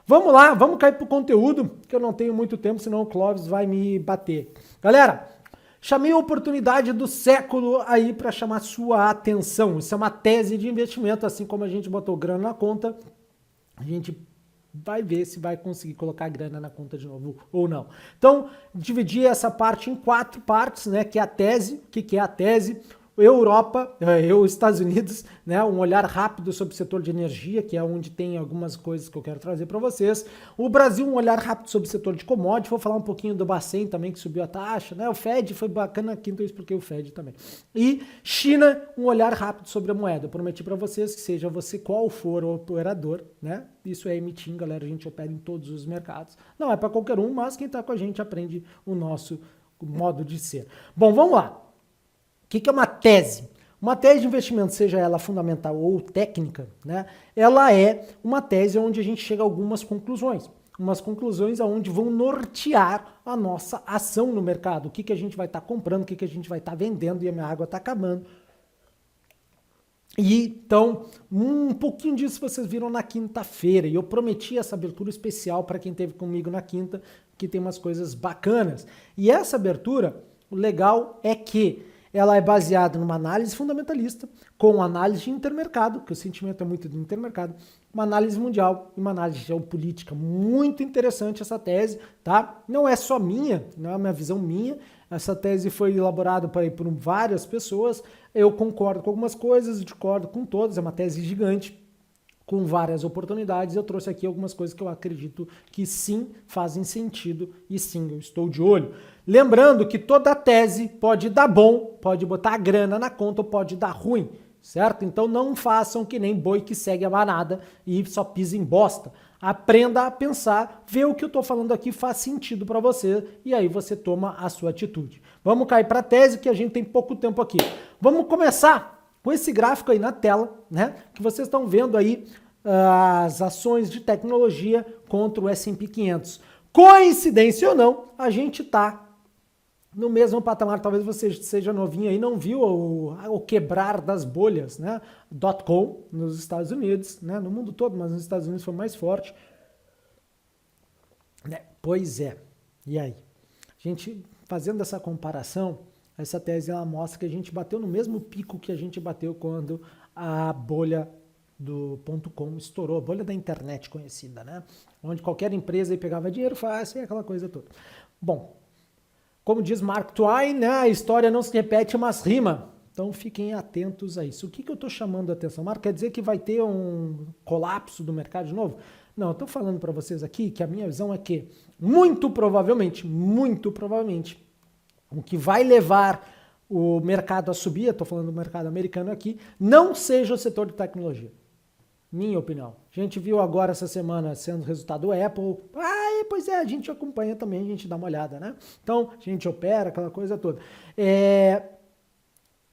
Vamos lá, vamos cair pro conteúdo, que eu não tenho muito tempo, senão o Clóvis vai me bater. Galera, chamei a oportunidade do século aí para chamar sua atenção. Isso é uma tese de investimento, assim como a gente botou grana na conta, a gente vai ver se vai conseguir colocar grana na conta de novo ou não. Então, dividi essa parte em 4 partes, né, que é a tese. O que é a tese? Europa, Estados Unidos, né, um olhar rápido sobre o setor de energia, que é onde tem algumas coisas que eu quero trazer para vocês. O Brasil, um olhar rápido sobre o setor de commodities. Vou falar um pouquinho do Bacen também, que subiu a taxa, né? O Fed foi bacana aqui, então eu expliquei o Fed também. E China, um olhar rápido sobre a moeda. Eu prometi para vocês que seja você qual for o operador, né? Isso é emitir, galera, a gente opera em todos os mercados. Não é para qualquer um, mas quem está com a gente aprende o nosso modo de ser. Bom, vamos lá. O que é uma tese? Uma tese de investimento, seja ela fundamental ou técnica, né? Ela é uma tese onde a gente chega a algumas conclusões. Umas conclusões onde vão nortear a nossa ação no mercado. O que a gente vai estar comprando, o que a gente vai estar vendendo e a minha água está acabando. E então, um pouquinho disso vocês viram na quinta-feira. E eu prometi essa abertura especial para quem esteve comigo na quinta, que tem umas coisas bacanas. E essa abertura, o legal é que ela é baseada numa análise fundamentalista, com análise de intermercado, que o sentimento é muito do intermercado, uma análise mundial e uma análise geopolítica. Muito interessante essa tese, tá? Não é só minha, não é uma visão minha. Essa tese foi elaborada por várias pessoas. Eu concordo com algumas coisas, discordo com todas. É uma tese gigante, com várias oportunidades. Eu trouxe aqui algumas coisas que eu acredito que sim fazem sentido e sim, eu estou de olho. Lembrando que toda tese pode dar bom, pode botar a grana na conta ou pode dar ruim, certo? Então não façam que nem boi que segue a manada e só pisa em bosta. Aprenda a pensar, vê o que eu estou falando aqui faz sentido para você e aí você toma a sua atitude. Vamos cair para a tese que a gente tem pouco tempo aqui. Vamos começar com esse gráfico aí na tela, né? Que vocês estão vendo aí as ações de tecnologia contra o S&P 500. Coincidência ou não, a gente está no mesmo patamar. Talvez você seja novinho aí, não viu o quebrar das bolhas, né? .com nos Estados Unidos, né? No mundo todo, mas nos Estados Unidos foi mais forte. Pois é. E aí? A gente fazendo essa comparação, essa tese ela mostra que a gente bateu no mesmo pico que a gente bateu quando a bolha do .com estourou, a bolha da internet conhecida, né? Onde qualquer empresa aí pegava dinheiro fácil e aquela coisa toda. Bom, como diz Mark Twain, né, a história não se repete, mas rima. Então fiquem atentos a isso. O que eu estou chamando a atenção, Mark? Quer dizer que vai ter um colapso do mercado de novo? Não, eu estou falando para vocês aqui que a minha visão é que, muito provavelmente, o que vai levar o mercado a subir, eu estou falando do mercado americano aqui, não seja o setor de tecnologia. Minha opinião. A gente viu agora essa semana sendo resultado do Apple. Pois é, a gente acompanha também, a gente dá uma olhada, né? Então, a gente opera, aquela coisa toda.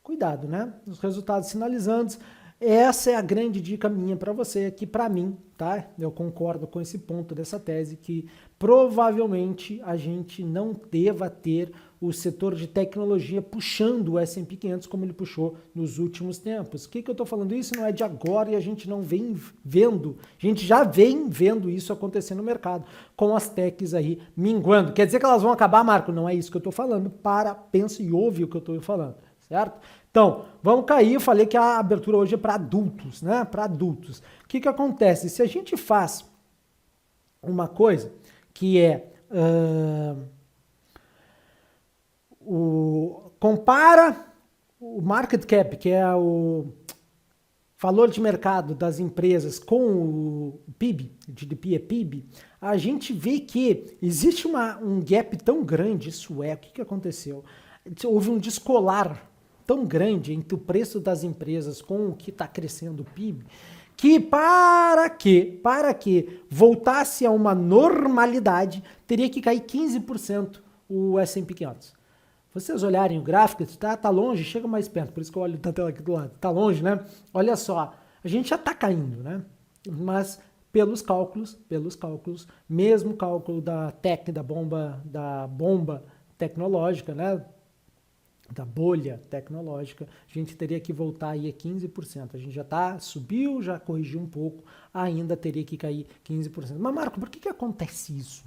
Cuidado, né? Os resultados sinalizantes. Essa é a grande dica minha para você, que para mim, tá? Eu concordo com esse ponto dessa tese, que provavelmente a gente não deva ter o setor de tecnologia puxando o S&P 500 como ele puxou nos últimos tempos. O que eu estou falando isso? Não é de agora e a gente não vem vendo, a gente já vem vendo isso acontecer no mercado, com as techs aí minguando. Quer dizer que elas vão acabar, Marco? Não é isso que eu estou falando. Pensa e ouve o que eu estou falando, certo? Então, vamos cair. Eu falei que a abertura hoje é para adultos, né? Para adultos. O que acontece? Se a gente faz uma coisa que é compara o market cap, que é o valor de mercado das empresas, com o PIB, GDP é PIB, a gente vê que existe um gap tão grande. Isso é, o que aconteceu? Houve um descolar tão grande entre o preço das empresas com o que está crescendo o PIB, que para que voltasse a uma normalidade, teria que cair 15% o S&P 500. Vocês olharem o gráfico, tá longe, chega mais perto, por isso que eu olho na tela aqui do lado. Tá longe, né? Olha só, a gente já tá caindo, né? Mas pelos cálculos, mesmo cálculo da bomba tecnológica, né? da bolha tecnológica, a gente teria que voltar aí a 15%. A gente já subiu, já corrigiu um pouco, ainda teria que cair 15%. Mas Marco, por que acontece isso?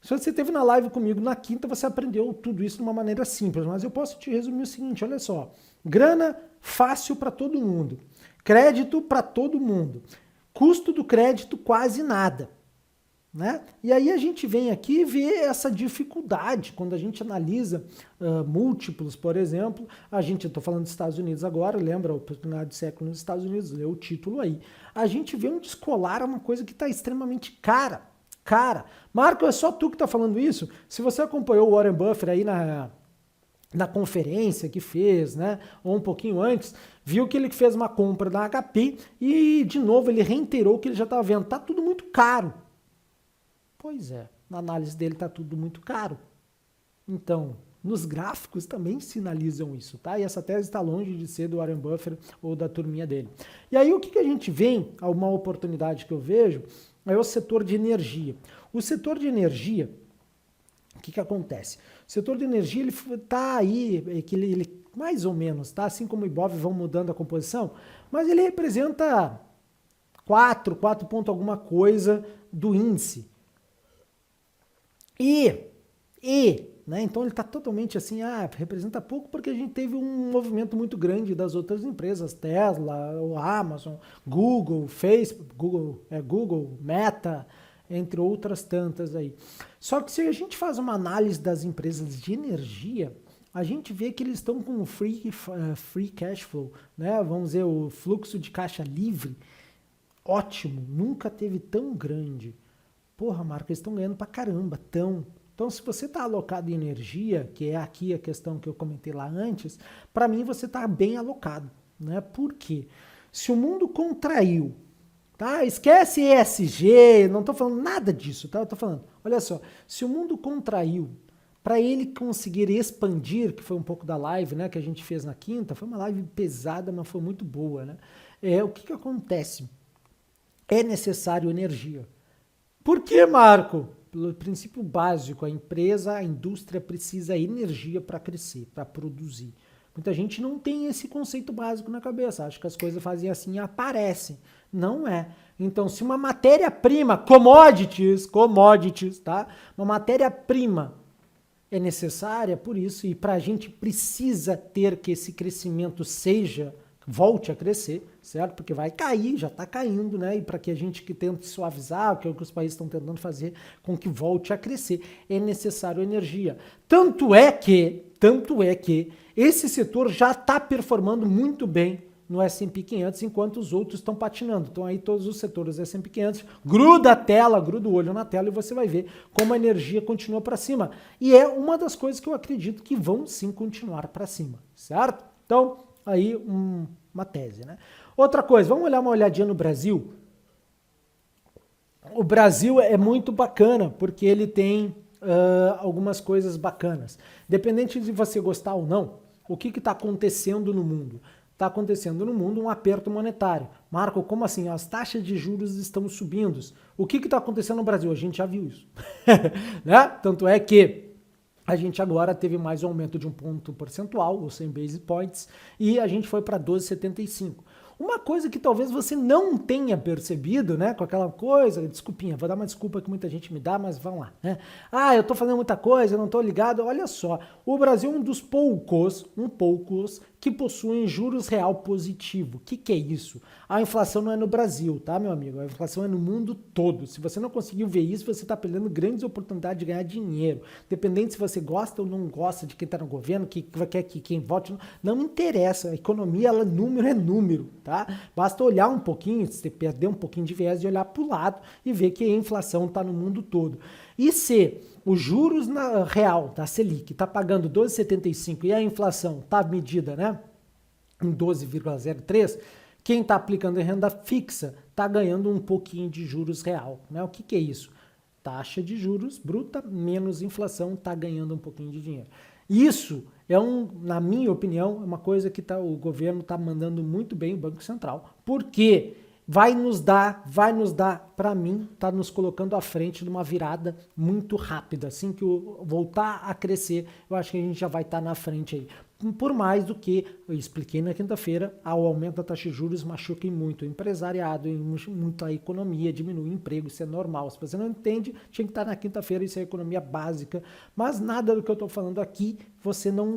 Se você esteve na live comigo na quinta, você aprendeu tudo isso de uma maneira simples, mas eu posso te resumir o seguinte, olha só, grana fácil para todo mundo, crédito para todo mundo, custo do crédito quase nada. Né? E aí a gente vem aqui e vê essa dificuldade quando a gente analisa múltiplos, por exemplo, eu estou falando dos Estados Unidos agora, lembra a oportunidade do século nos Estados Unidos, lê o título aí. A gente vê um descolar, uma coisa que está extremamente cara. Marco, é só tu que está falando isso? Se você acompanhou o Warren Buffett aí na conferência que fez, né, ou um pouquinho antes, viu que ele fez uma compra da HP e, de novo, ele reiterou que ele já estava vendo, tá tudo muito caro. Pois é, na análise dele está tudo muito caro. Então, nos gráficos também sinalizam isso, tá? E essa tese está longe de ser do Warren Buffett ou da turminha dele. E aí o que a gente vê, uma oportunidade que eu vejo, é o setor de energia. O setor de energia, o que acontece? O setor de energia, ele está aí, ele mais ou menos, tá? Assim como o Ibov vão mudando a composição, mas ele representa 4 ponto alguma coisa do índice. Né? Então ele está totalmente assim, representa pouco porque a gente teve um movimento muito grande das outras empresas, Tesla, o Amazon, Google, Facebook, Google, Meta, entre outras tantas aí. Só que se a gente faz uma análise das empresas de energia, a gente vê que eles estão com free cash flow, né? Vamos dizer, o fluxo de caixa livre, ótimo, nunca teve tão grande. Porra, Marco, eles estão ganhando pra caramba, Então, se você está alocado em energia, que é aqui a questão que eu comentei lá antes, para mim você está bem alocado, né? Por quê? Se o mundo contraiu, tá? Esquece ESG, não estou falando nada disso, tá? Eu estou falando, olha só, se o mundo contraiu, para ele conseguir expandir, que foi um pouco da live, né, que a gente fez na quinta, foi uma live pesada, mas foi muito boa, né? O que acontece? É necessário energia. Por que, Marco? Pelo princípio básico, a indústria precisa de energia para crescer, para produzir. Muita gente não tem esse conceito básico na cabeça, acha que as coisas fazem assim e aparecem. Não é. Então, se uma matéria-prima, commodities, tá? Uma matéria-prima é necessária, por isso, e para a gente precisa ter que esse crescimento volte a crescer, certo? Porque vai cair, já está caindo, né? E para que a gente que tente suavizar, que é o que os países estão tentando fazer, com que volte a crescer, é necessário energia. Tanto é que esse setor já está performando muito bem no S&P 500, enquanto os outros estão patinando. Então aí todos os setores do S&P 500, gruda o olho na tela e você vai ver como a energia continua para cima. E é uma das coisas que eu acredito que vão sim continuar para cima, certo? Então, aí uma tese, né? Outra coisa, vamos olhar uma olhadinha no Brasil. O Brasil é muito bacana, porque ele tem algumas coisas bacanas. Dependente de você gostar ou não, o que está acontecendo no mundo? Está acontecendo no mundo um aperto monetário. Marco, como assim? As taxas de juros estão subindo. O que está acontecendo no Brasil? A gente já viu isso. Né? Tanto é que a gente agora teve mais um aumento de 1 ponto percentual, ou 100 basis points, e a gente foi para 12,75. Uma coisa que talvez você não tenha percebido, né, com aquela coisa, desculpinha, vou dar uma desculpa que muita gente me dá, mas vamos lá, né? Eu tô fazendo muita coisa, eu não tô ligado. Olha só, o Brasil é um dos poucos que possuem juros real positivo. O que é isso? A inflação não é no Brasil, tá, meu amigo? A inflação é no mundo todo. Se você não conseguiu ver isso, você está perdendo grandes oportunidades de ganhar dinheiro. Dependendo se você gosta ou não gosta de quem está no governo, que quer que quem vote, não interessa. A economia, número é número, tá? Basta olhar um pouquinho, você perder um pouquinho de viés e olhar para o lado e ver que a inflação está no mundo todo. E se os juros real da Selic está pagando 12,75 e a inflação está medida, né, em 12,03, quem está aplicando em renda fixa está ganhando um pouquinho de juros real. Né? O que é isso? Taxa de juros bruta menos inflação está ganhando um pouquinho de dinheiro. Isso é na minha opinião, uma coisa que o governo está mandando muito bem, o Banco Central, porque vai nos dar para mim, está nos colocando à frente de uma virada muito rápida. Assim que voltar a crescer, eu acho que a gente já vai estar na frente aí. Por mais do que eu expliquei na quinta-feira, o aumento da taxa de juros machuca muito o empresariado, muito a economia, diminui o emprego, isso é normal. Se você não entende, tinha que estar na quinta-feira, isso é economia básica. Mas nada do que eu estou falando aqui,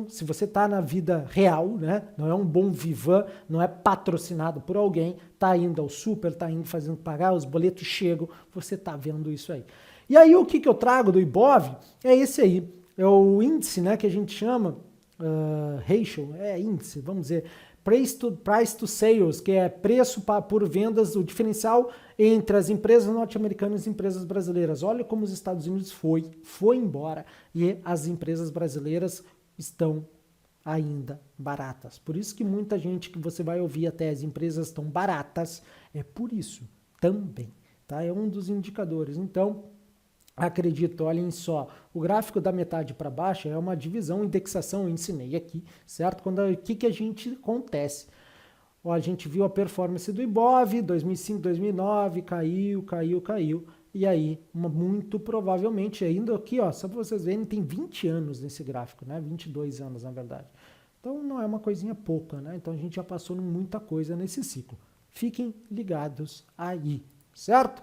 se você está na vida real, né, não é um bom vivan, não é patrocinado por alguém, está indo ao super, está indo fazendo pagar, os boletos chegam, você está vendo isso aí. E aí o que eu trago do Ibov é esse aí, é o índice, né, que a gente chama, ratio, índice, vamos dizer, price to sales, que é preço por vendas, o diferencial entre as empresas norte-americanas e as empresas brasileiras. Olha como os Estados Unidos foi embora e as empresas brasileiras estão ainda baratas. Por isso que muita gente que você vai ouvir até as empresas estão baratas, é por isso também, tá? É um dos indicadores. Então, acredito, olhem só, o gráfico da metade para baixo é uma divisão, indexação, eu ensinei aqui, certo? O que a gente acontece? Ó, a gente viu a performance do Ibov, 2005, 2009, caiu, e aí, muito provavelmente, ainda aqui, ó, só para vocês verem, tem 20 anos nesse gráfico, né? 22 anos, na verdade. Então, não é uma coisinha pouca, né? Então, a gente já passou muita coisa nesse ciclo. Fiquem ligados aí, certo?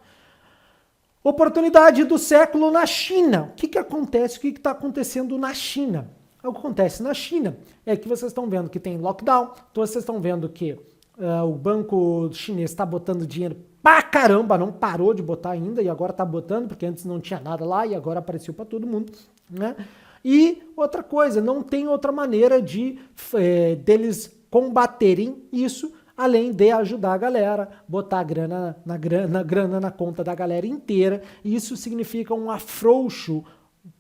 Oportunidade do século na China. O que acontece? O que está acontecendo na China? O que acontece na China é que vocês estão vendo que tem lockdown, então vocês estão vendo que o banco chinês está botando dinheiro pra caramba, não parou de botar ainda e agora está botando, porque antes não tinha nada lá e agora apareceu para todo mundo, né? E outra coisa, não tem outra maneira deles combaterem isso além de ajudar a galera, botar a grana na conta da galera inteira. Isso significa um afrouxo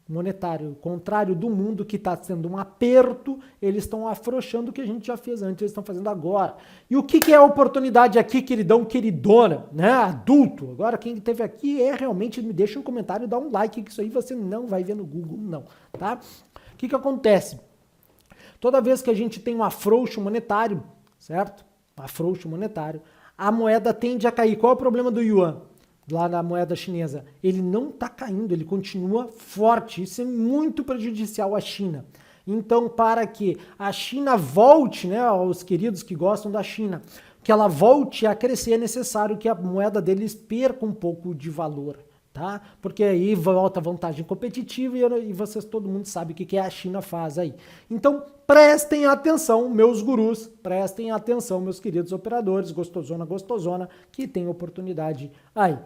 monetário, contrário do mundo que está sendo um aperto, eles estão afrouxando o que a gente já fez antes, eles estão fazendo agora. E o que é a oportunidade aqui, queridão, queridona, né? Adulto. Agora, quem esteve aqui realmente me deixa um comentário, dá um like, que isso aí você não vai ver no Google, não, tá? O que acontece? Toda vez que a gente tem um afrouxo monetário, certo? Afrouxo monetário, a moeda tende a cair. Qual é o problema do yuan? Lá na moeda chinesa, ele não está caindo, ele continua forte. Isso é muito prejudicial à China. Então, para que a China volte, né, aos queridos que gostam da China, que ela volte a crescer, é necessário que a moeda deles perca um pouco de valor, tá? Porque aí volta a vantagem competitiva e vocês, todo mundo sabe o que a China faz aí. Então, prestem atenção, meus gurus, prestem atenção, meus queridos operadores, gostosona, que tem oportunidade aí.